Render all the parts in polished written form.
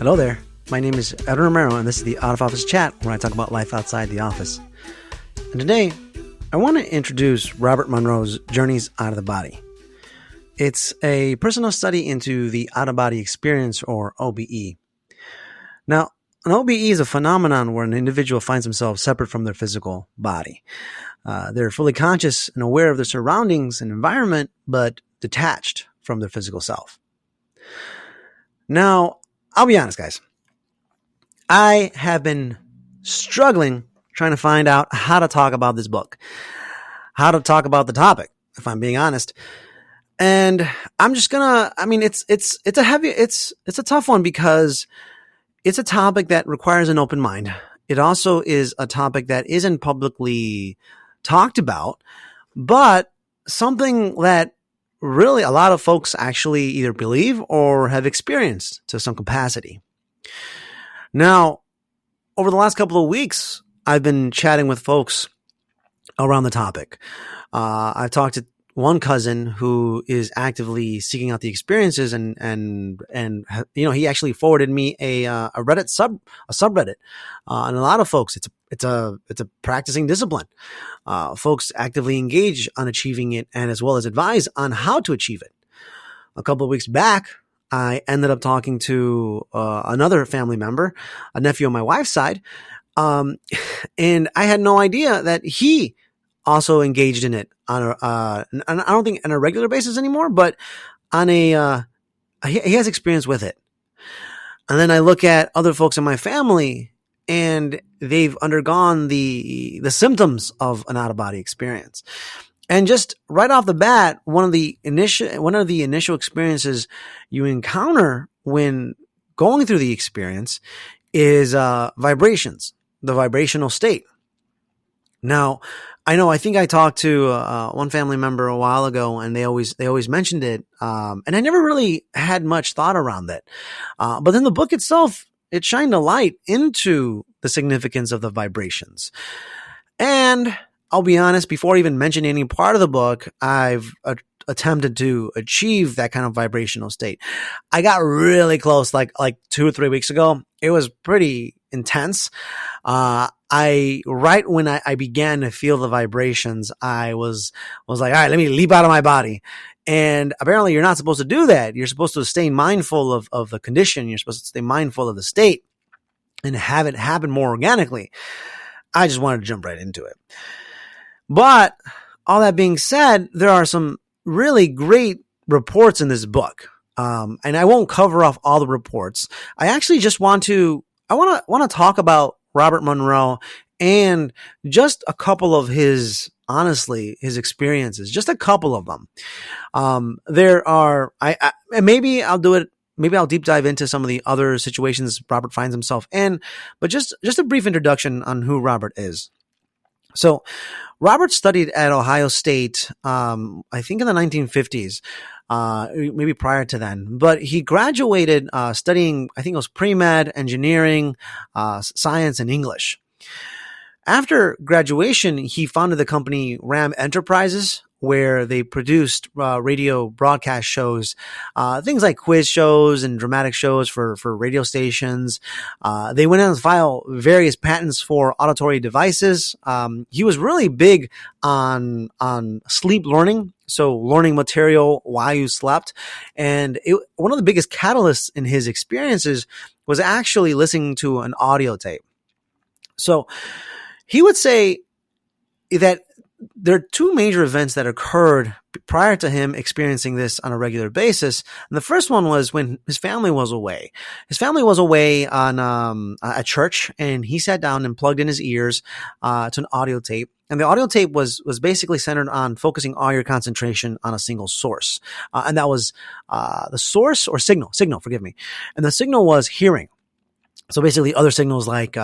Hello there. My name is Robert Monroe, and this is the Out of Office Chat, where I talk about life outside the office. And today, I want to introduce Robert Monroe's Journeys Out of the Body. It's a personal study into the out-of-body experience, or OBE. Now, an OBE is a phenomenon where an individual finds themselves separate from their physical body. They're fully conscious and aware of their surroundings and environment, but detached from their physical self. Now, I'll be honest, guys. I have been struggling trying to find out how to talk about this book, how to talk about the topic, if I'm being honest. And I'm just gonna, it's a tough one because it's a topic that requires an open mind. It also is a topic that isn't publicly talked about, but something that really a lot of folks actually either believe or have experienced to some capacity. Now, over the last couple of weeks, I've been chatting with folks around the topic. I've talked to one cousin who is actively seeking out the experiences, and he actually forwarded me a Reddit subreddit, and a lot of folks, it's a practicing discipline. Folks actively engage on achieving it, and as well as advise on how to achieve it. A couple of weeks back, I ended up talking to another family member, a nephew on my wife's side, and I had no idea that he also engaged in it on I don't think on a regular basis anymore, but on he has experience with it. And then I look at other folks in my family, and they've undergone the symptoms of an out-of-body experience. And just right off the bat, one of the initial experiences you encounter when going through the experience is vibrations, the vibrational state. Now, I think I talked to one family member a while ago, and they always mentioned it, and I never really had much thought around that. But then the book itself, it shined a light into the significance of the vibrations. And I'll be honest, before even mentioning any part of the book, I've attempted to achieve that kind of vibrational state. I got really close, like 2 or 3 weeks ago. It was pretty intense. Right when I began to feel the vibrations, I was like, all right, let me leap out of my body. And apparently you're not supposed to do that. You're supposed to stay mindful of the condition. You're supposed to stay mindful of the state and have it happen more organically. I just wanted to jump right into it. But all that being said, there are some really great reports in this book. And I won't cover off all the reports. I actually just want to talk about Robert Monroe and just a couple of his experiences, just a couple of them. There are, maybe I'll do it. Maybe I'll deep dive into some of the other situations Robert finds himself in, but just a brief introduction on who Robert is. So Robert studied at Ohio State, I think in the 1950s, maybe prior to then, but he graduated studying, I think it was pre-med, engineering, science, and English. After graduation, he founded the company Ram Enterprises, where they produced radio broadcast shows, things like quiz shows and dramatic shows for radio stations. They went on to file various patents for auditory devices. He was really big on sleep learning, so learning material while you slept. And one of the biggest catalysts in his experiences was actually listening to an audio tape. So he would say that there are two major events that occurred prior to him experiencing this on a regular basis. And the first one was when his family was away. His family was away on at church, and he sat down and plugged in his ears to an audio tape. And the audio tape was basically centered on focusing all your concentration on a single source. And that was the source or signal, forgive me. And the signal was hearing. So basically other signals like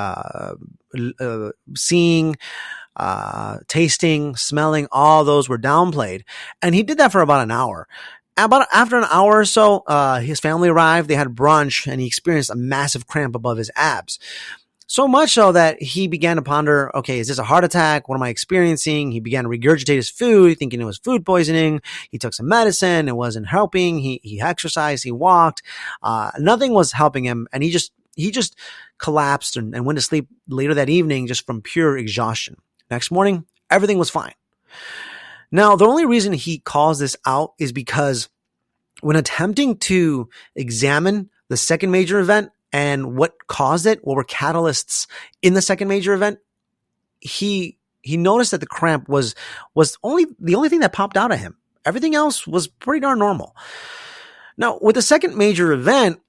seeing, tasting, smelling, all those were downplayed. And he did that for about an hour. After an hour or so, his family arrived, they had brunch, and he experienced a massive cramp above his abs. So much so that he began to ponder, okay, is this a heart attack? What am I experiencing? He began to regurgitate his food, thinking it was food poisoning. He took some medicine. It wasn't helping. He exercised. He walked. Nothing was helping him. And he just collapsed and went to sleep later that evening just from pure exhaustion. Next morning, everything was fine. Now, the only reason he calls this out is because when attempting to examine the second major event and what caused it, what were catalysts in the second major event, he noticed that the cramp was the only thing that popped out at him. Everything else was pretty darn normal. Now, with the second major event,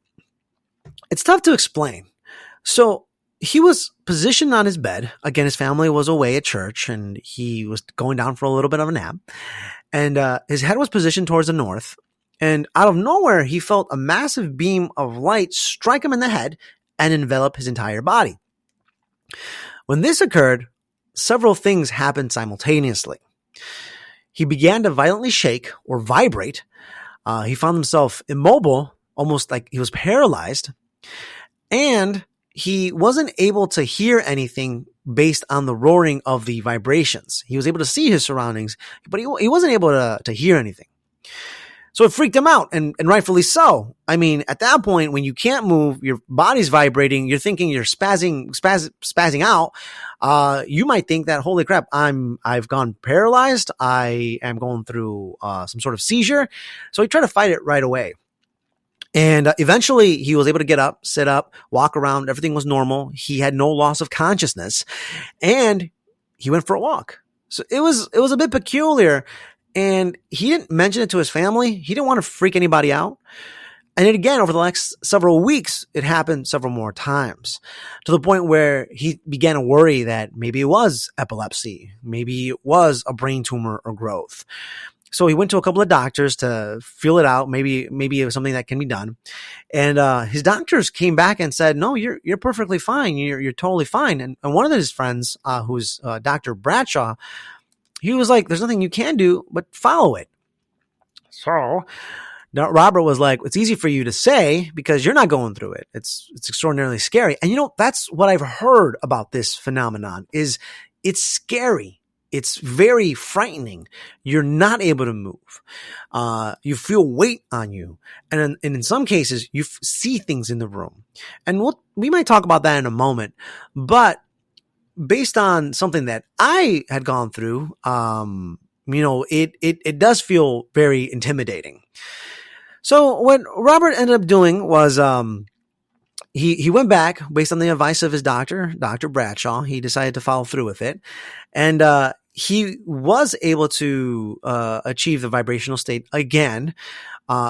it's tough to explain. So he was positioned on his bed. Again, his family was away at church and he was going down for a little bit of a nap. And his head was positioned towards the north. And out of nowhere, he felt a massive beam of light strike him in the head and envelop his entire body. When this occurred, several things happened simultaneously. He began to violently shake or vibrate. He found himself immobile, almost like he was paralyzed. And he wasn't able to hear anything based on the roaring of the vibrations. He was able to see his surroundings, but he wasn't able to hear anything. So it freaked him out, and rightfully so. I mean, at that point, when you can't move, your body's vibrating, you're thinking you're spazzing out. You might think that, holy crap, I've gone paralyzed. I am going through some sort of seizure. So he tried to fight it right away. And eventually he was able to get up, sit up, walk around. Everything was normal. He had no loss of consciousness, and he went for a walk. So it was a bit peculiar. And he didn't mention it to his family. He didn't want to freak anybody out. And then again, over the next several weeks, it happened several more times to the point where he began to worry that maybe it was epilepsy. Maybe it was a brain tumor or growth. So he went to a couple of doctors to feel it out. Maybe it was something that can be done. And his doctors came back and said, no, you're perfectly fine. You're totally fine. And one of his friends, who's Dr. Bradshaw, he was like, there's nothing you can do but follow it. So now Robert was like, it's easy for you to say because you're not going through it. It's extraordinarily scary. And that's what I've heard about this phenomenon is it's scary. It's very frightening. You're not able to move. You feel weight on you. And in some cases, you see things in the room. And we might talk about that in a moment. But based on something that I had gone through, it does feel very intimidating. So what Robert ended up doing was he went back based on the advice of his doctor, Dr. Bradshaw. He decided to follow through with it. And he was able to achieve the vibrational state again.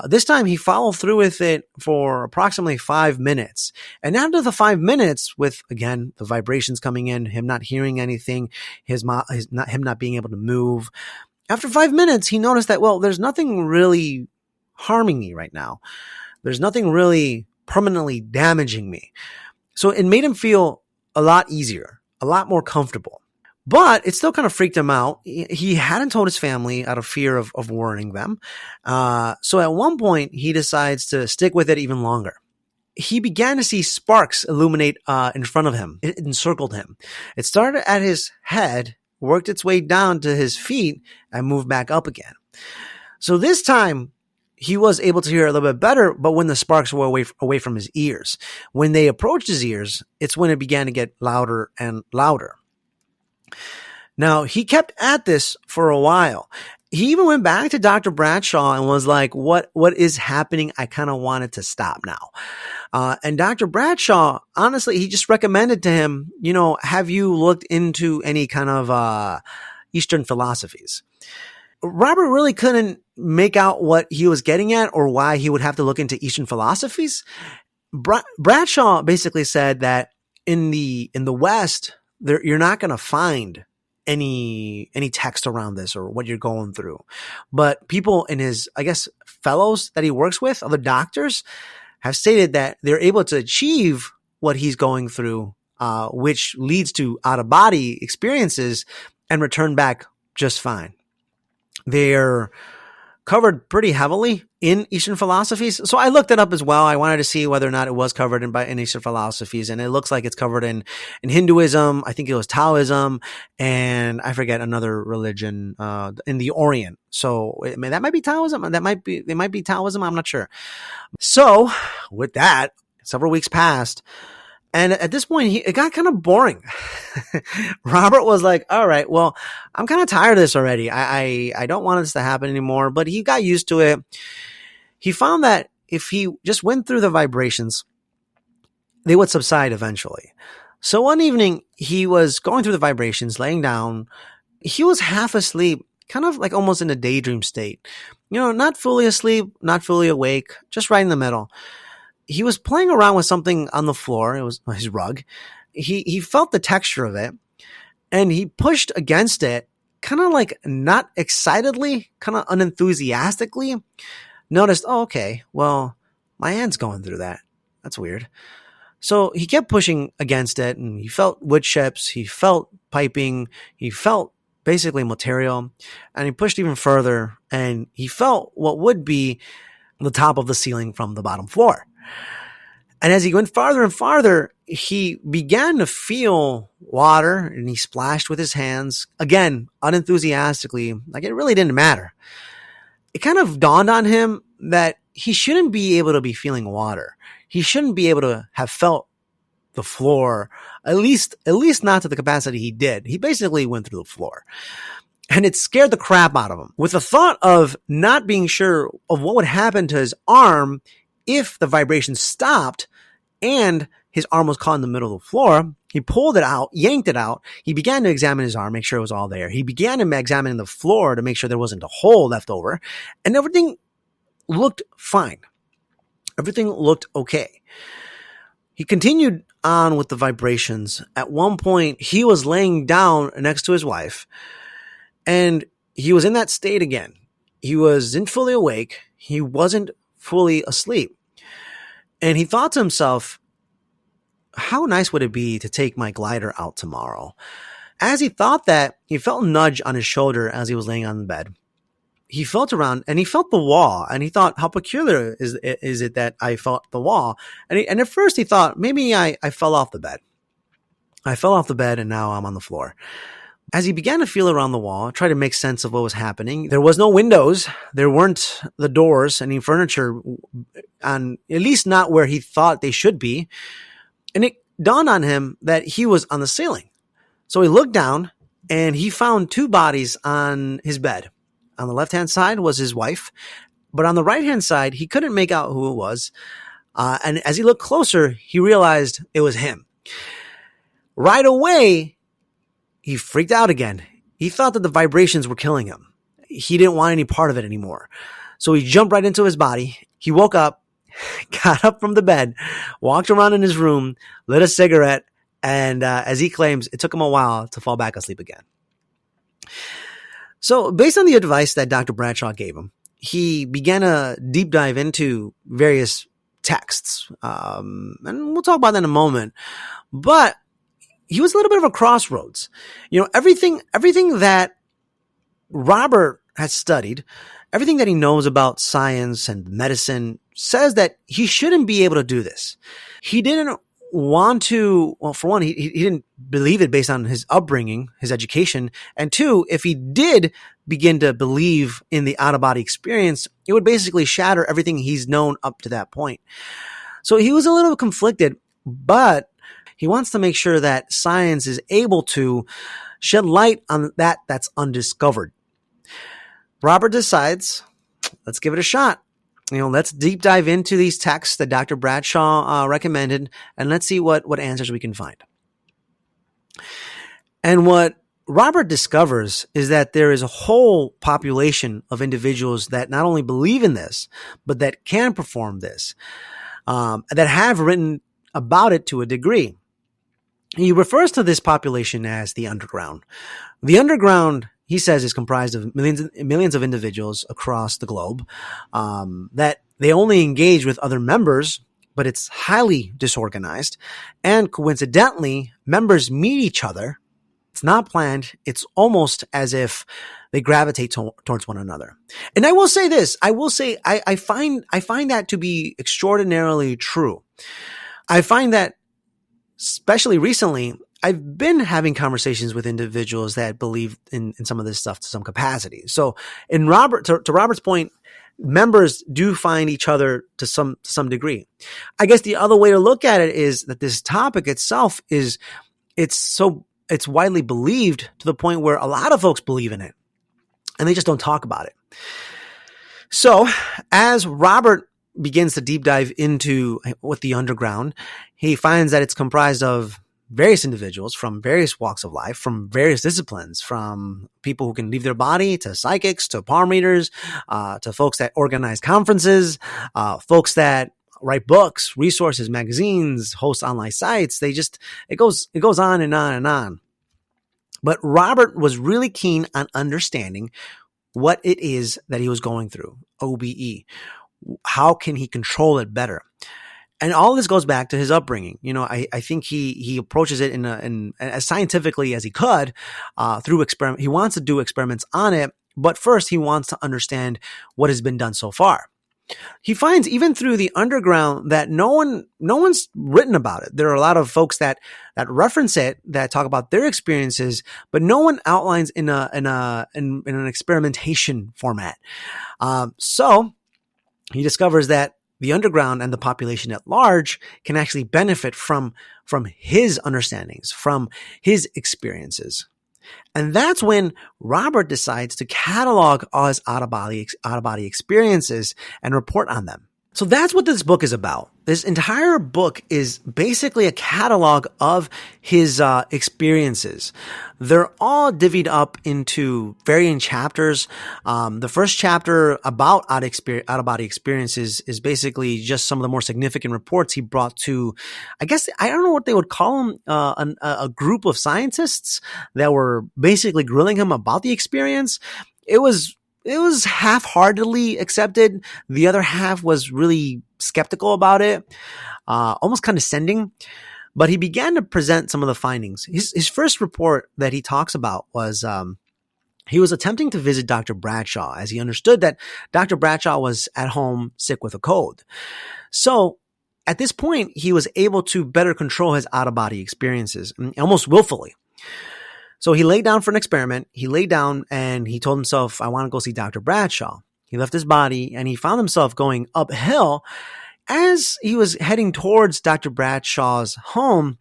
This time he followed through with it for approximately 5 minutes. And after the 5 minutes, with again the vibrations coming in, him not hearing anything, him not being able to move. After 5 minutes, he noticed that, well, there's nothing really harming me right now. There's nothing really permanently damaging me. So it made him feel a lot easier, a lot more comfortable. But it still kind of freaked him out. He hadn't told his family out of fear of worrying them. So at one point, he decides to stick with it even longer. He began to see sparks illuminate in front of him. It encircled him. It started at his head, worked its way down to his feet, and moved back up again. So this time, he was able to hear a little bit better, but when the sparks were away from his ears. When they approached his ears, it's when it began to get louder and louder. Now, he kept at this for a while. He even went back to Dr. Bradshaw and was like, what is happening? I kind of wanted to stop now. And Dr. Bradshaw, honestly, he just recommended to him, have you looked into any kind of Eastern philosophies? Robert really couldn't make out what he was getting at or why he would have to look into Eastern philosophies. Bradshaw basically said that in the West, you're not going to find any text around this or what you're going through. But people in his, I guess, fellows that he works with, other doctors, have stated that they're able to achieve what he's going through, which leads to out-of-body experiences and return back just fine. They're covered pretty heavily in Eastern philosophies. So I looked it up as well. I wanted to see whether or not it was covered in Eastern philosophies, and it looks like it's covered in Hinduism. I think it was Taoism, and I forget another religion in the Orient. So that might be Taoism. It might be Taoism. I'm not sure. So with that, several weeks passed. And at this point, it got kind of boring. Robert was like, all right, well, I'm kind of tired of this already. I don't want this to happen anymore, but he got used to it. He found that if he just went through the vibrations, they would subside eventually. So one evening, he was going through the vibrations, laying down. He was half asleep, kind of like almost in a daydream state. Not fully asleep, not fully awake, just right in the middle. He was playing around with something on the floor. It was his rug. He felt the texture of it, and he pushed against it, kind of like not excitedly, kind of unenthusiastically. Noticed, oh, okay, well, my hand's going through that. That's weird. So he kept pushing against it, and he felt wood chips. He felt piping. He felt basically material, and he pushed even further, and he felt what would be the top of the ceiling from the bottom floor. And as he went farther and farther, he began to feel water, and he splashed with his hands, again, unenthusiastically, like it really didn't matter. It kind of dawned on him that he shouldn't be able to be feeling water. He shouldn't be able to have felt the floor, at least not to the capacity he did. He basically went through the floor. And it scared the crap out of him. With the thought of not being sure of what would happen to his arm if the vibration stopped and his arm was caught in the middle of the floor, he pulled it out, yanked it out. He began to examine his arm, make sure it was all there. He began to examine the floor to make sure there wasn't a hole left over, and everything looked fine. Everything looked okay. He continued on with the vibrations. At one point, he was laying down next to his wife, and he was in that state again. He wasn't fully awake. He wasn't fully asleep. And he thought to himself, how nice would it be to take my glider out tomorrow? As he thought that, he felt a nudge on his shoulder as he was laying on the bed. He felt around and he felt the wall, and he thought, how peculiar is it that I felt the wall? And at first he thought, maybe I fell off the bed. I fell off the bed and now I'm on the floor. As he began to feel around the wall, try to make sense of what was happening, there was no windows. There weren't the doors, any furniture, on at least not where he thought they should be. And it dawned on him that he was on the ceiling. So he looked down and he found two bodies on his bed. On the left-hand side was his wife, but on the right-hand side, he couldn't make out who it was. And as he looked closer, he realized it was him. Right away, he freaked out again. He thought that the vibrations were killing him. He didn't want any part of it anymore. So he jumped right into his body. He woke up, got up from the bed, walked around in his room, lit a cigarette, and as he claims, it took him a while to fall back asleep again. So based on the advice that Dr. Bradshaw gave him, he began a deep dive into various texts. And we'll talk about that in a moment. But he was a little bit of a crossroads. Everything that Robert has studied, everything that he knows about science and medicine says that he shouldn't be able to do this. He didn't want to, well, for one, he didn't believe it based on his upbringing, his education. And two, if he did begin to believe in the out-of-body experience, it would basically shatter everything he's known up to that point. So he was a little conflicted, but he wants to make sure that science is able to shed light on that's undiscovered. Robert decides, let's give it a shot. Let's deep dive into these texts that Dr. Bradshaw recommended, and let's see what answers we can find. And what Robert discovers is that there is a whole population of individuals that not only believe in this, but that can perform this, that have written about it to a degree. He refers to this population as the underground. The underground, he says, is comprised of millions of individuals across the globe, that they only engage with other members, but it's highly disorganized. And coincidentally, members meet each other. It's not planned. It's almost as if they gravitate towards one another. And I will say this, I find that to be extraordinarily true. I find that, especially recently, I've been having conversations with individuals that believe in some of this stuff to some capacity. So to Robert's point, members do find each other to some degree. I guess the other way to look at it is that this topic itself it's widely believed to the point where a lot of folks believe in it and they just don't talk about it. So as Robert begins to deep dive into with the underground, he finds that it's comprised of various individuals from various walks of life, from various disciplines, from people who can leave their body to psychics, to palm readers, to folks that organize conferences, folks that write books, resources, magazines, host online sites. It goes on and on and on. But Robert was really keen on understanding what it is that he was going through, OBE. How can he control it better? And all this goes back to his upbringing. I think he approaches it in as scientifically as he could, through experiment. He wants to do experiments on it, but first he wants to understand what has been done so far. He finds even through the underground that no one's written about it. There are a lot of folks that reference it, that talk about their experiences, but no one outlines in an experimentation format. So he discovers that the underground and the population at large can actually benefit from his understandings, from his experiences. And that's when Robert decides to catalog all his out-of-body experiences and report on them. So that's what this book is about. This entire book is basically a catalog of his experiences. They're all divvied up into varying chapters. The first chapter about out-of-body experiences is basically just some of the more significant reports he brought to, I guess, I don't know what they would call them, a group of scientists that were basically grilling him about the experience. It was half-heartedly accepted. The other half was really skeptical about it, almost condescending. But he began to present some of the findings. His first report that he talks about was he was attempting to visit Dr. Bradshaw, as he understood that Dr. Bradshaw was at home sick with a cold. So at this point, he was able to better control his out-of-body experiences, almost willfully. So he laid down for an experiment. He laid down and he told himself, I want to go see Dr. Bradshaw. He left his body and he found himself going uphill. As he was heading towards Dr. Bradshaw's home,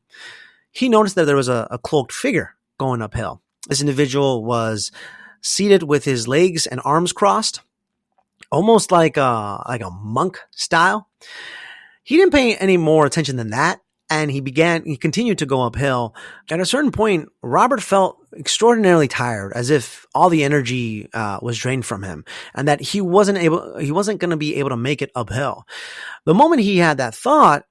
he noticed that there was a cloaked figure going uphill. This individual was seated with his legs and arms crossed, almost like a monk style. He didn't pay any more attention than that. And he continued to go uphill. At a certain point, Robert felt extraordinarily tired, as if all the energy was drained from him, and that he wasn't going to be able to make it uphill. The moment he had that thought,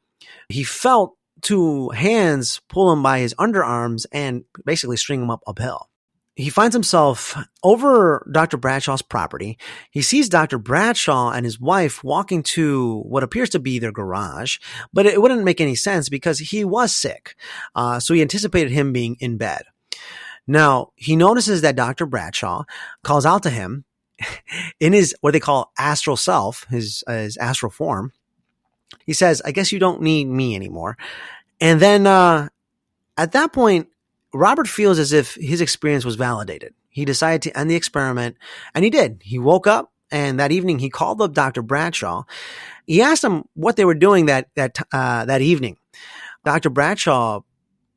he felt two hands pull him by his underarms and basically string him uphill. He finds himself over Dr. Bradshaw's property. He sees Dr. Bradshaw and his wife walking to what appears to be their garage, but it wouldn't make any sense because he was sick. So he anticipated him being in bed. Now, he notices that Dr. Bradshaw calls out to him in his, what they call astral self, his astral form. He says, I guess you don't need me anymore. And then at that point, Robert feels as if his experience was validated. He decided to end the experiment, and he did. He woke up, and that evening he called up Dr. Bradshaw. He asked him what they were doing that evening. Dr. Bradshaw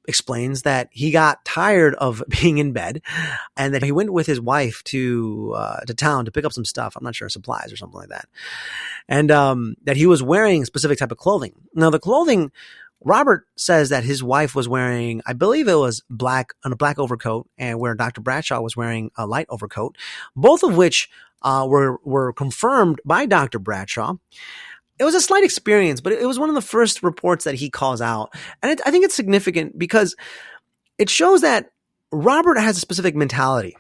explains that he got tired of being in bed, and that he went with his wife to town to pick up some stuff. I'm not sure, supplies or something like that, and that he was wearing a specific type of clothing. Now, the clothing, Robert says that his wife was wearing, I believe it was a black overcoat, and where Dr. Bradshaw was wearing a light overcoat, both of which were confirmed by Dr. Bradshaw. It was a slight experience, but it was one of the first reports that he calls out. And I think it's significant because it shows that Robert has a specific mentality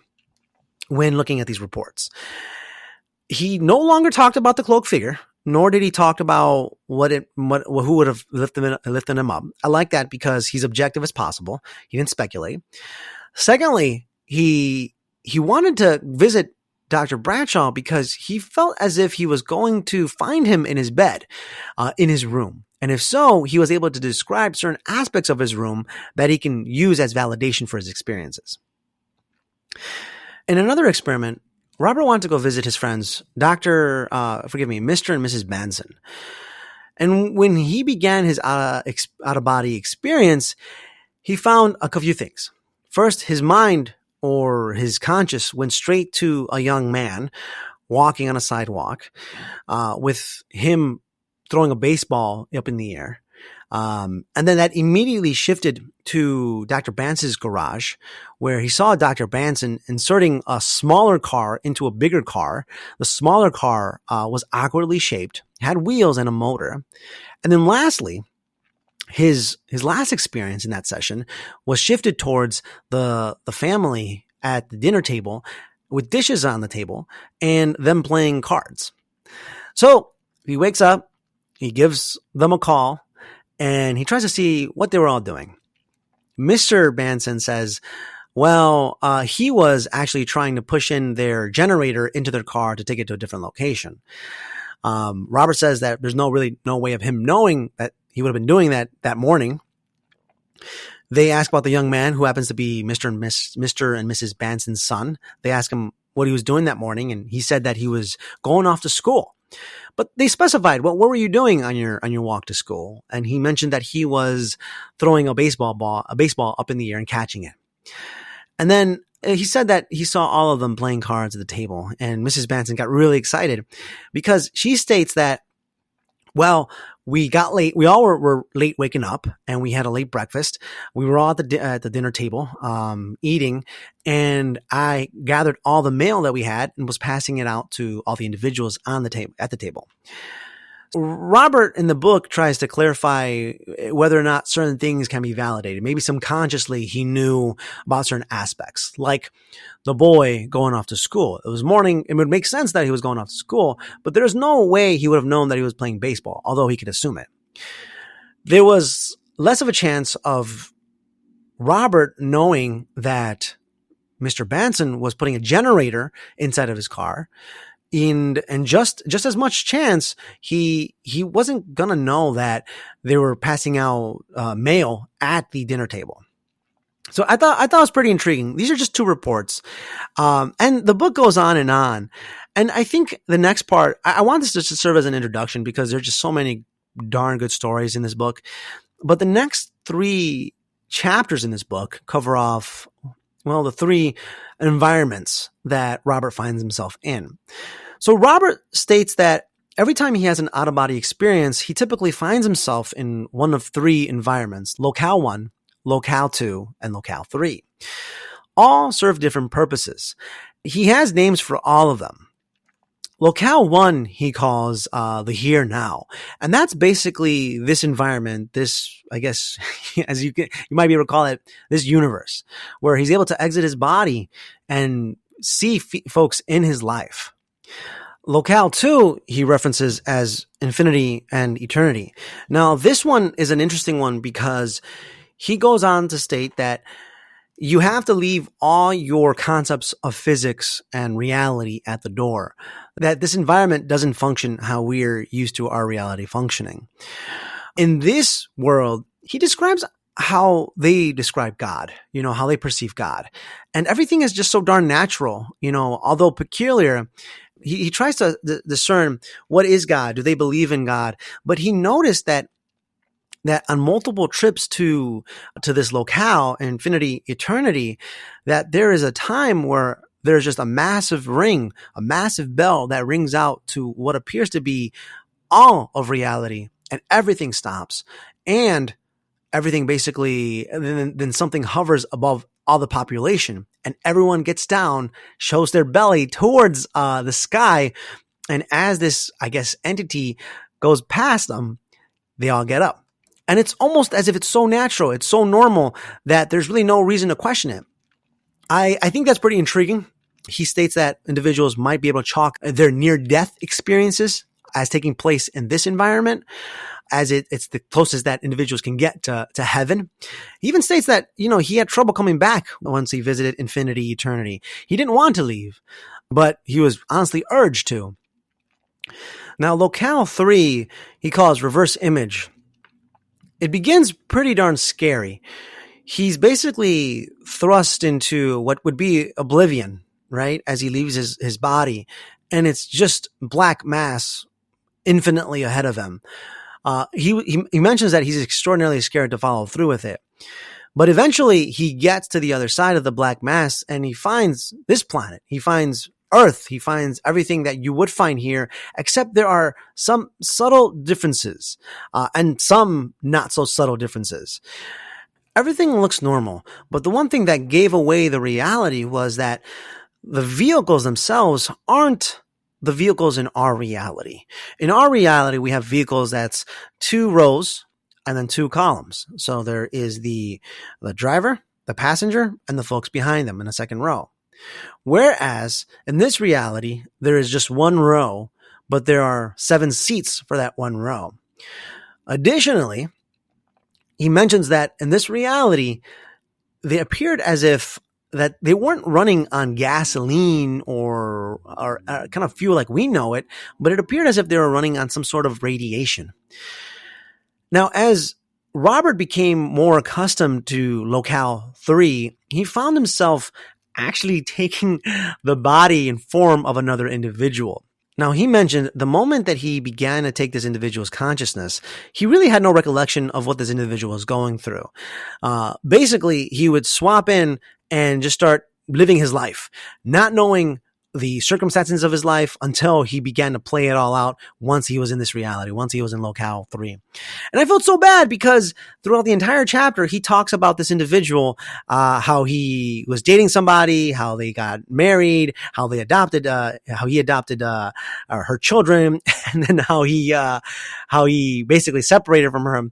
when looking at these reports. He no longer talked about the cloaked figure, nor did he talk about who would have lifted him up. I like that because he's objective as possible. He didn't speculate. Secondly, he he wanted to visit Dr. Bradshaw because he felt as if he was going to find him in his bed, in his room. And if so, he was able to describe certain aspects of his room that he can use as validation for his experiences. In another experiment, Robert wanted to go visit his friends, Mr. and Mrs. Benson. And when he began his out-of-body experience, he found a few things. First, his mind or his conscious went straight to a young man walking on a sidewalk, with him throwing a baseball up in the air. And then that immediately shifted to Dr. Banson's garage, where he saw Dr. Banson inserting a smaller car into a bigger car. The smaller car was awkwardly shaped, had wheels and a motor. And then lastly, his last experience in that session was shifted towards the family at the dinner table with dishes on the table and them playing cards. So he wakes up, he gives them a call, and he tries to see what they were all doing. Mr. Banson says, well, he was actually trying to push in their generator into their car to take it to a different location. Robert says that there's no way of him knowing that he would have been doing that morning. They ask about the young man who happens to be Mr. and Mrs. Banson's son. They ask him what he was doing that morning, and he said that he was going off to school. But they specified, well, what were you doing on your walk to school? And he mentioned that he was throwing a baseball up in the air and catching it. And then he said that he saw all of them playing cards at the table, and Mrs. Banson got really excited because she states that, well, we got late. We all were late waking up, and we had a late breakfast. We were all at the dinner table, eating, and I gathered all the mail that we had and was passing it out to all the individuals at the table. Robert in the book tries to clarify whether or not certain things can be validated. Maybe subconsciously he knew about certain aspects, like the boy going off to school. It was morning. It would make sense that he was going off to school, but there's no way he would have known that he was playing baseball, although he could assume it. There was less of a chance of Robert knowing that Mr. Banson was putting a generator inside of his car. And just as much chance he wasn't gonna know that they were passing out mail at the dinner table. So I thought it was pretty intriguing. These are just two reports, and the book goes on. And I think the next part, I want this to serve as an introduction because there's just so many darn good stories in this book. But the next 3 chapters in this book cover off, well, the 3 environments that Robert finds himself in. So Robert states that every time he has an out-of-body experience, he typically finds himself in one of 3 environments: locale 1, locale 2, and locale 3. All serve different purposes. He has names for all of them. Locale 1 he calls the here now, and that's basically this environment, this, I guess, as you might be able to call it, this universe, where he's able to exit his body and see folks in his life. Locale 2 he references as infinity and eternity. Now, this one is an interesting one because he goes on to state that you have to leave all your concepts of physics and reality at the door. That this environment doesn't function how we're used to our reality functioning. In this world, he describes how they describe God, how they perceive God. And everything is just so darn natural, although peculiar. He tries to discern what is God. Do they believe in God? But he noticed that on multiple trips to this locale, infinity, eternity, that there is a time where there's just a massive ring, a massive bell that rings out to what appears to be all of reality, and everything stops, and everything basically, then something hovers above all the population, and everyone gets down, shows their belly towards the sky, and as this, I guess, entity goes past them, they all get up. And it's almost as if it's so natural, it's so normal that there's really no reason to question it. I think that's pretty intriguing. He states that individuals might be able to chalk their near-death experiences as taking place in this environment, as it's the closest that individuals can get to heaven. He even states that, he had trouble coming back once he visited infinity, eternity. He didn't want to leave, but he was honestly urged to. Now, locale 3, he calls reverse image. It begins pretty darn scary. He's basically thrust into what would be oblivion, right? As he leaves his body, and it's just black mass infinitely ahead of him. He mentions that he's extraordinarily scared to follow through with it. But eventually he gets to the other side of the black mass and he finds this planet. He finds Earth. He finds everything that you would find here, except there are some subtle differences, and some not so subtle differences. Everything looks normal, but the one thing that gave away the reality was that the vehicles themselves aren't the vehicles in our reality. In our reality, we have vehicles that's 2 rows and then 2 columns. So there is the driver, the passenger, and the folks behind them in a second row. Whereas in this reality, there is just 1 row, but there are 7 seats for that 1 row. Additionally, he mentions that in this reality, they appeared as if that they weren't running on gasoline or kind of fuel like we know it, but it appeared as if they were running on some sort of radiation. Now, as Robert became more accustomed to locale 3, he found himself actually taking the body and form of another individual. Now, he mentioned the moment that he began to take this individual's consciousness, he really had no recollection of what this individual was going through. Basically, he would swap in and just start living his life, not knowing the circumstances of his life until he began to play it all out once he was in this reality, once he was in locale 3. And I felt so bad because throughout the entire chapter, he talks about this individual, how he was dating somebody, how they got married, how he adopted her children, and then how he basically separated from her.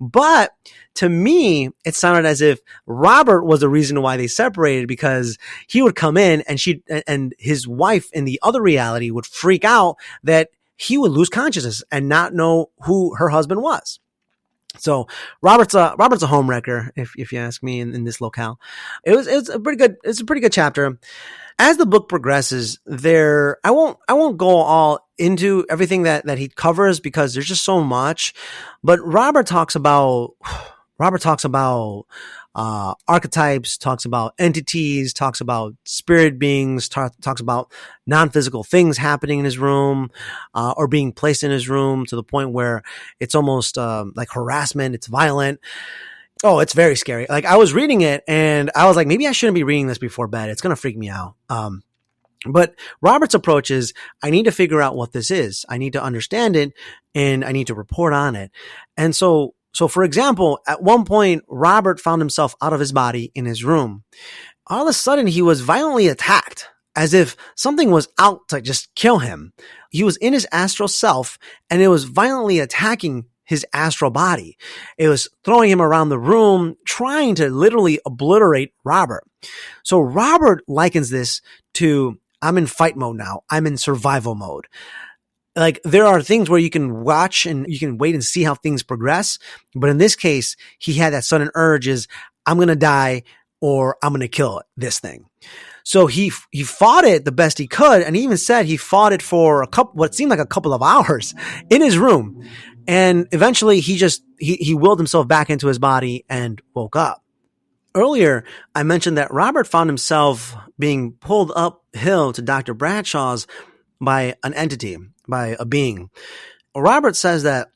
But to me, it sounded as if Robert was the reason why they separated, because he would come in and his wife in the other reality would freak out that he would lose consciousness and not know who her husband was. So Robert's a homewrecker, if you ask me, in this locale. It's a pretty good chapter. As the book progresses, I won't go all into everything that he covers because there's just so much. But Robert talks about archetypes, talks about entities, talks about spirit beings, talks about non-physical things happening in his room, or being placed in his room to the point where it's almost like harassment. It's violent. Oh, it's very scary. Like, I was reading it and I was like, maybe I shouldn't be reading this before bed. It's going to freak me out. But Robert's approach is, I need to figure out what this is. I need to understand it and I need to report on it. And so for example, at one point, Robert found himself out of his body in his room. All of a sudden, he was violently attacked, as if something was out to just kill him. He was in his astral self, and it was violently attacking his astral body. It was throwing him around the room, trying to literally obliterate Robert. So Robert likens this to, I'm in fight mode now. I'm in survival mode. Like, there are things where you can watch and you can wait and see how things progress. But in this case, he had that sudden urge is, I'm going to die or I'm going to kill this thing. So he fought it the best he could. And he even said he fought it for what seemed like a couple of hours in his room. And eventually he willed himself back into his body and woke up. Earlier, I mentioned that Robert found himself being pulled uphill to Dr. Bradshaw's by an entity, by a being. Robert says that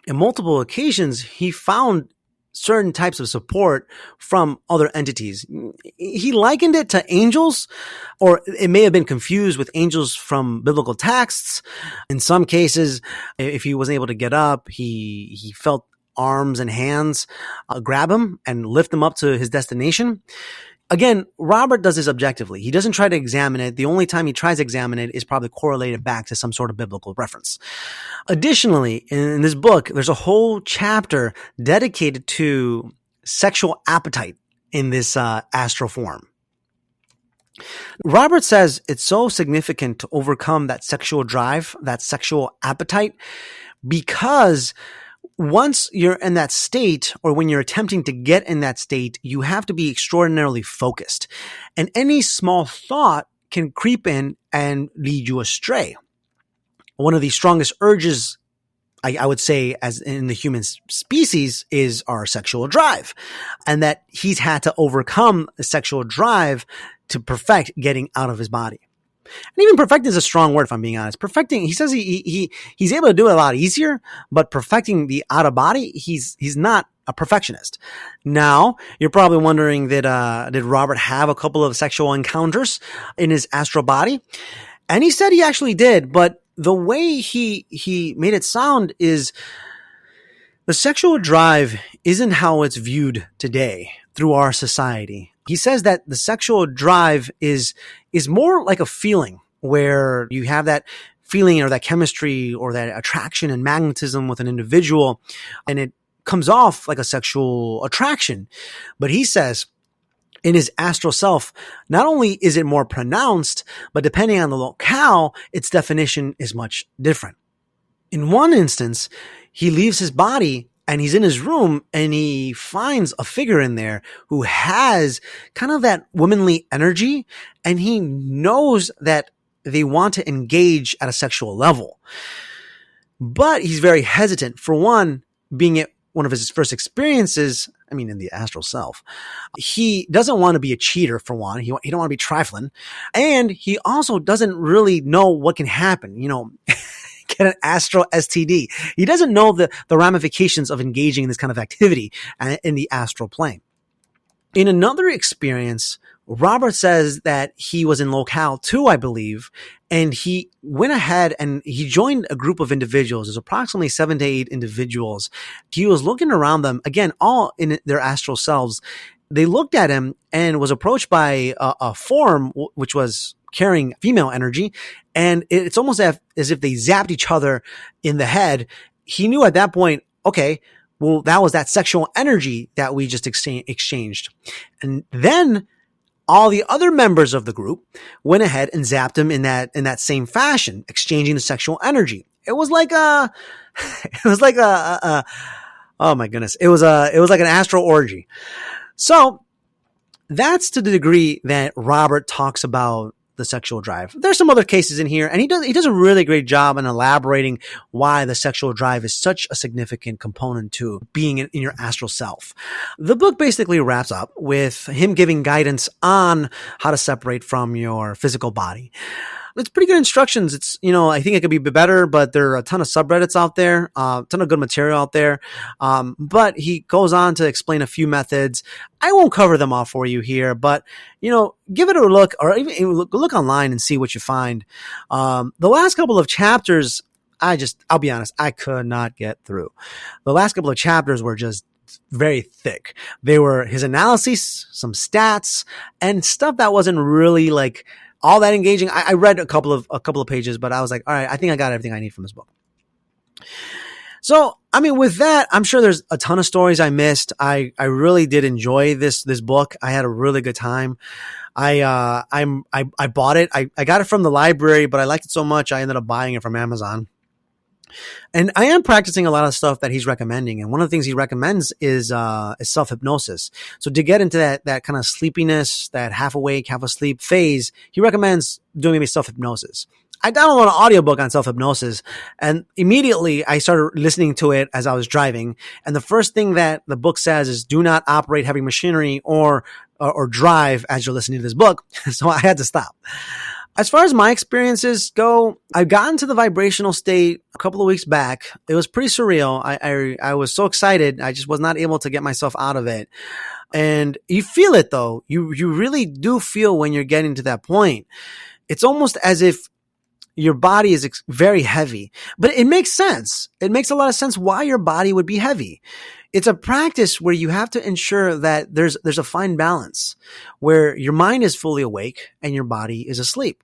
in multiple occasions, he found certain types of support from other entities. He likened it to angels, or it may have been confused with angels from biblical texts. In some cases, if he wasn't able to get up, he felt arms and hands grab him and lift him up to his destination. Again, Robert does this objectively. He doesn't try to examine it. The only time he tries to examine it is probably correlated back to some sort of biblical reference. Additionally, in this book, there's a whole chapter dedicated to sexual appetite in this astral form. Robert says it's so significant to overcome that sexual drive, that sexual appetite, because once you're in that state, or when you're attempting to get in that state, you have to be extraordinarily focused. And any small thought can creep in and lead you astray. One of the strongest urges, I would say, as in the human species, is our sexual drive. And that he's had to overcome the sexual drive to perfect getting out of his body. And even perfecting is a strong word, if I'm being honest. Perfecting, he says he's able to do it a lot easier, but perfecting the out of body, he's not a perfectionist. Now, you're probably wondering, did Robert have a couple of sexual encounters in his astral body? And he said he actually did, but the way he made it sound is the sexual drive isn't how it's viewed today through our society. He says that the sexual drive is more like a feeling, where you have that feeling or that chemistry or that attraction and magnetism with an individual, and it comes off like a sexual attraction. But he says in his astral self, not only is it more pronounced, but depending on the locale, its definition is much different. In one instance, he leaves his body and he's in his room and he finds a figure in there who has kind of that womanly energy, and he knows that they want to engage at a sexual level. But he's very hesitant. For one, being it one of his first experiences, in the astral self, he doesn't want to be a cheater, for one. He don't want to be trifling. And he also doesn't really know what can happen, get an astral STD. He doesn't know the ramifications of engaging in this kind of activity in the astral plane. In another experience, Robert says that he was in locale 2, I believe, and he went ahead and he joined a group of individuals. There's approximately 7 to 8 individuals. He was looking around them, again, all in their astral selves. They looked at him and was approached by a form which was carrying female energy, and it's almost as if they zapped each other in the head. He knew at that point, okay, well, that was that sexual energy that we just exchanged. And then all the other members of the group went ahead and zapped him in that same fashion, exchanging the sexual energy. It was like oh my goodness. It was like an astral orgy. So that's to the degree that Robert talks about the sexual drive. There's some other cases in here, and he does a really great job in elaborating why the sexual drive is such a significant component to being in your astral self. The book basically wraps up with him giving guidance on how to separate from your physical body. It's pretty good instructions. It's, I think it could be better, but there are a ton of subreddits out there, a ton of good material out there. But he goes on to explain a few methods. I won't cover them all for you here, but, give it a look, or even look online and see what you find. The last couple of chapters, I'll be honest, I could not get through. The last couple of chapters were just very thick. They were his analyses, some stats, and stuff that wasn't really like all that engaging. I read a couple of pages, but I was like, all right, I think I got everything I need from this book. So, with that, I'm sure there's a ton of stories I missed. I really did enjoy this book. I had a really good time. I bought it. I got it from the library, but I liked it so much I ended up buying it from Amazon. And I am practicing a lot of stuff that he's recommending. And one of the things he recommends is self-hypnosis. So to get into that kind of sleepiness, that half awake, half asleep phase, he recommends doing maybe self-hypnosis. I downloaded an audiobook on self-hypnosis, and immediately I started listening to it as I was driving. And the first thing that the book says is do not operate heavy machinery or drive as you're listening to this book. So I had to stop. As far as my experiences go, I got into the vibrational state a couple of weeks back. It was pretty surreal. I was so excited. I just was not able to get myself out of it. And you feel it though. You really do feel when you're getting to that point. It's almost as if your body is very heavy, but it makes sense. It makes a lot of sense why your body would be heavy. It's a practice where you have to ensure that there's a fine balance where your mind is fully awake and your body is asleep.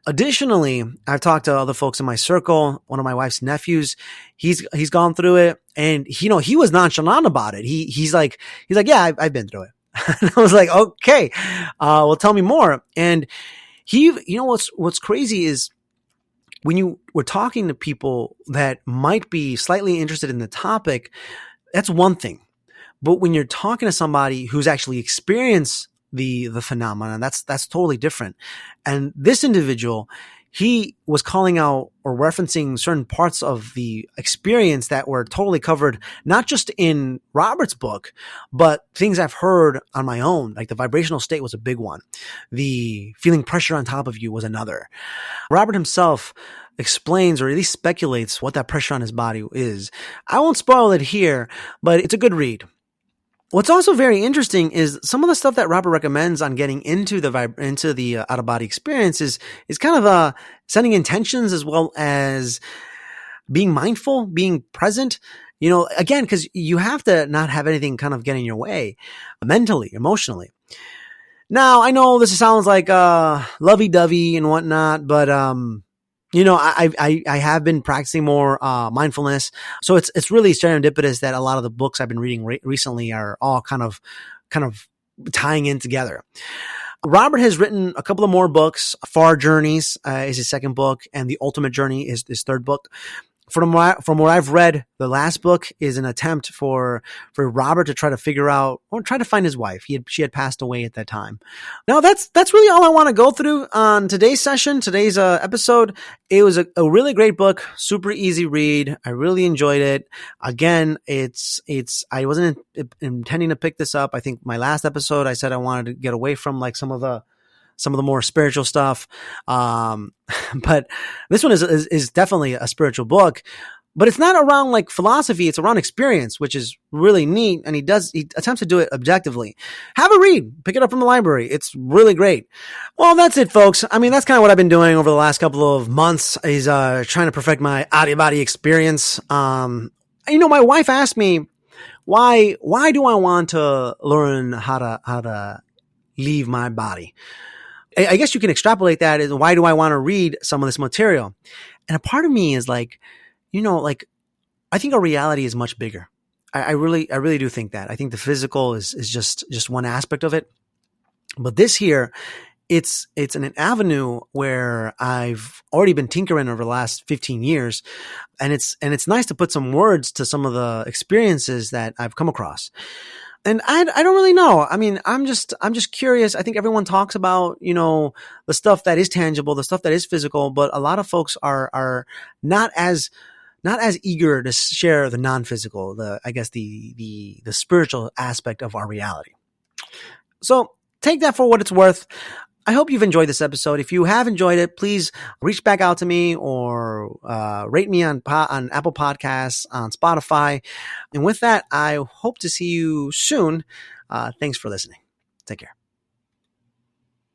Additionally, I've talked to other folks in my circle. One of my wife's nephews, he's gone through it, and he was nonchalant about it. He's like, yeah, I've been through it. And I was like, okay, well, tell me more. And what's crazy is when you were talking to people that might be slightly interested in the topic, that's one thing. But when you're talking to somebody who's actually experienced the phenomenon, that's totally different. And this individual, he was calling out or referencing certain parts of the experience that were totally covered, not just in Robert's book, but things I've heard on my own. Like the vibrational state was a big one. The feeling pressure on top of you was another. Robert himself explains, or at least speculates, what that pressure on his body is. I won't spoil it here, but it's a good read. What's also very interesting is some of the stuff that Robert recommends on getting into the out of body experience is kind of setting intentions as well as being mindful, being present. Again, because you have to not have anything kind of get in your way, mentally, emotionally. Now, I know this sounds like lovey-dovey and whatnot, but I have been practicing more mindfulness, so it's really serendipitous that a lot of the books I've been reading recently are all kind of tying in together. Robert has written a couple of more books. Far Journeys is his second book, and The Ultimate Journey is his third book. From what I've read, the last book is an attempt for Robert to try to figure out or try to find his wife. She had passed away at that time. Now that's really all I want to go through on today's session, today's episode. It was a really great book, super easy read. I really enjoyed it. Again, I wasn't intending to pick this up. I think my last episode I said I wanted to get away from like some of the more spiritual stuff. But this one is definitely a spiritual book, but it's not around like philosophy. It's around experience, which is really neat. And he attempts to do it objectively. Have a read, pick it up from the library. It's really great. Well, that's it, folks. I mean, that's kind of what I've been doing over the last couple of months is, trying to perfect my out-of-body experience. My wife asked me, why do I want to learn how to leave my body? I guess you can extrapolate that as why do I want to read some of this material? And a part of me is like, I think our reality is much bigger. I really do think that. I think the physical is just one aspect of it. But this here, it's an avenue where I've already been tinkering over the last 15 years. And it's nice to put some words to some of the experiences that I've come across. And I don't really know. I mean, I'm just curious. I think everyone talks about, the stuff that is tangible, the stuff that is physical, but a lot of folks are not as eager to share the non-physical, the spiritual aspect of our reality. So take that for what it's worth. I hope you've enjoyed this episode. If you have enjoyed it, please reach back out to me or rate me on Apple Podcasts, on Spotify. And with that, I hope to see you soon. Thanks for listening. Take care.